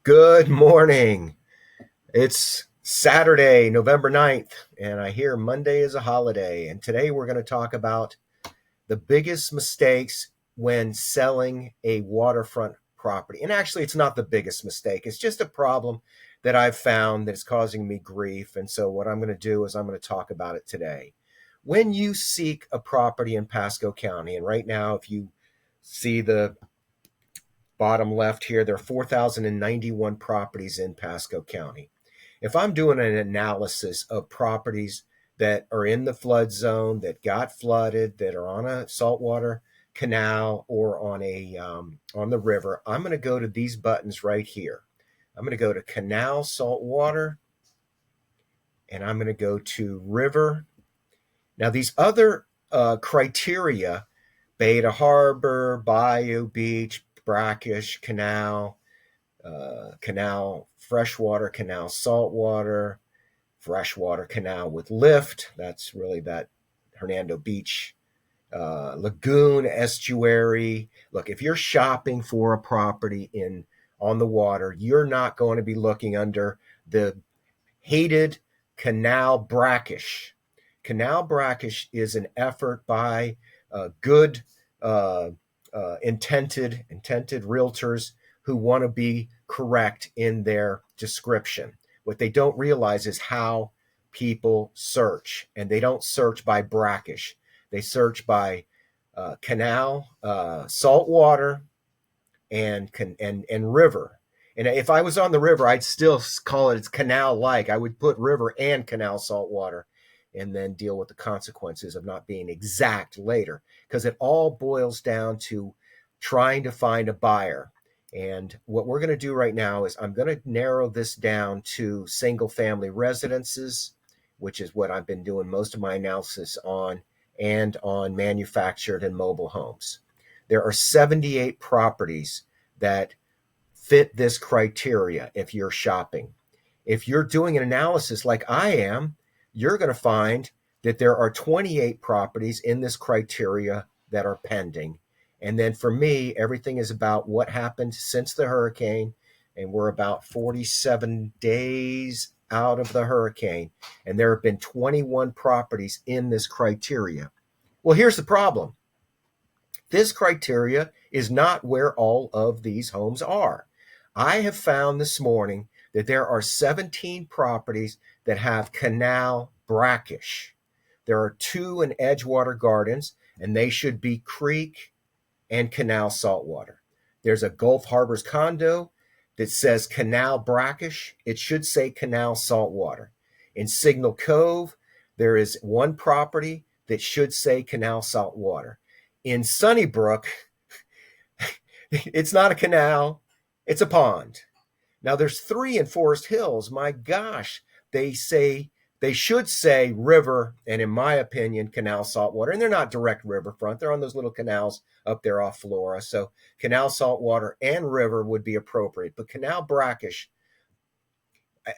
Good morning. It's Saturday, November 9th, and I hear Monday is a holiday. And today we're going to talk about the biggest mistakes when selling a waterfront property. And actually, it's not the biggest mistake, it's just a problem that I've found that's causing me grief. And so, what I'm going to do is I'm going to talk about it today. When you seek a property in Pasco County, and right now, if you see the bottom left here, there are 4,091 properties in Pasco County. If I'm doing an analysis of properties that are in the flood zone, that got flooded, that are on a saltwater canal or on the river, I'm going to go to these buttons right here. I'm going to go to canal saltwater, and I'm going to go to river. Now, these other criteria, Beta Harbor, Bayou Beach, Brackish, canal, freshwater, canal, saltwater, freshwater canal with lift. That's really that Hernando Beach, lagoon, estuary. Look, if you're shopping for a property on the water, you're not going to be looking under the hated CANAL Brackish. CANAL Brackish is an effort by good intended realtors who want to be correct in their description. What they don't realize is how people search, and they don't search by brackish. They search by canal, saltwater, and river. And if I was on the river, I'd still call it canal-like. I would put river and canal saltwater, and then deal with the consequences of not being exact later, because it all boils down to trying to find a buyer. And what we're going to do right now is I'm going to narrow this down to single family residences, which is what I've been doing most of my analysis on, and on manufactured and mobile homes. There are 78 properties that fit this criteria if you're shopping. If you're doing an analysis like I am, you're going to find that there are 28 properties in this criteria that are pending. And then for me, everything is about what happened since the hurricane. And we're about 47 days out of the hurricane. And there have been 21 properties in this criteria. Well, here's the problem. This criteria is not where all of these homes are. I have found this morning that there are 17 properties that have canal brackish. There are 2 in Edgewater Gardens, and they should be creek and canal saltwater. There's a Gulf Harbors condo that says canal brackish. It should say canal saltwater. In Signal Cove, there is 1 property that should say canal saltwater. In Sunnybrook, it's not a canal, it's a pond. Now there's 3 in Forest Hills. My gosh, they should say river, and in my opinion, canal saltwater. And they're not direct riverfront. They're on those little canals up there off Flora. So canal saltwater and river would be appropriate. But canal brackish,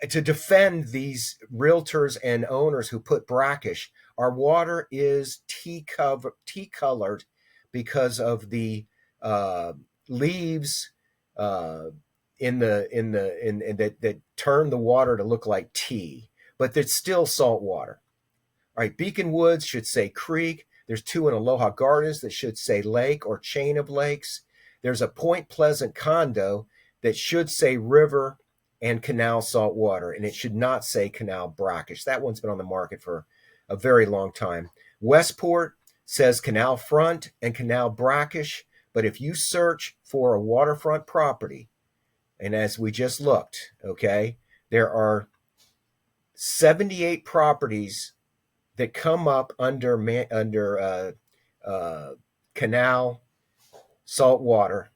to defend these realtors and owners who put brackish, our water is tea-colored because of the leaves that turn the water to look like tea, but it's still salt water. All right, Beacon Woods should say creek. There's 2 in Aloha Gardens that should say lake or chain of lakes. There's a Point Pleasant condo that should say river and canal saltwater, and it should not say canal brackish. That one's been on the market for a very long time. Westport says canal front and canal brackish, but if you search for a waterfront property, and as we just looked, okay, there are 78 properties that come up under canal saltwater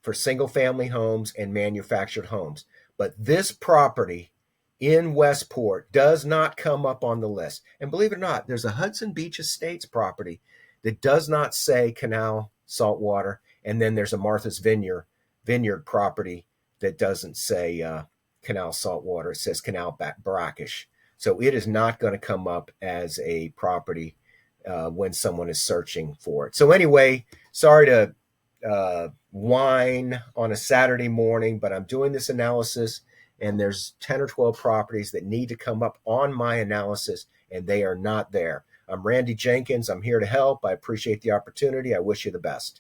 for single family homes and manufactured homes. But this property in Westport does not come up on the list. And believe it or not, there's a Hudson Beach Estates property that does not say canal saltwater. And then there's a Martha's Vineyard property that doesn't say canal saltwater. It says canal brackish. So it is not going to come up as a property when someone is searching for it. So anyway, sorry to whine on a Saturday morning, but I'm doing this analysis and there's 10 or 12 properties that need to come up on my analysis and they are not there. I'm Randy Jenkins. I'm here to help. I appreciate the opportunity. I wish you the best.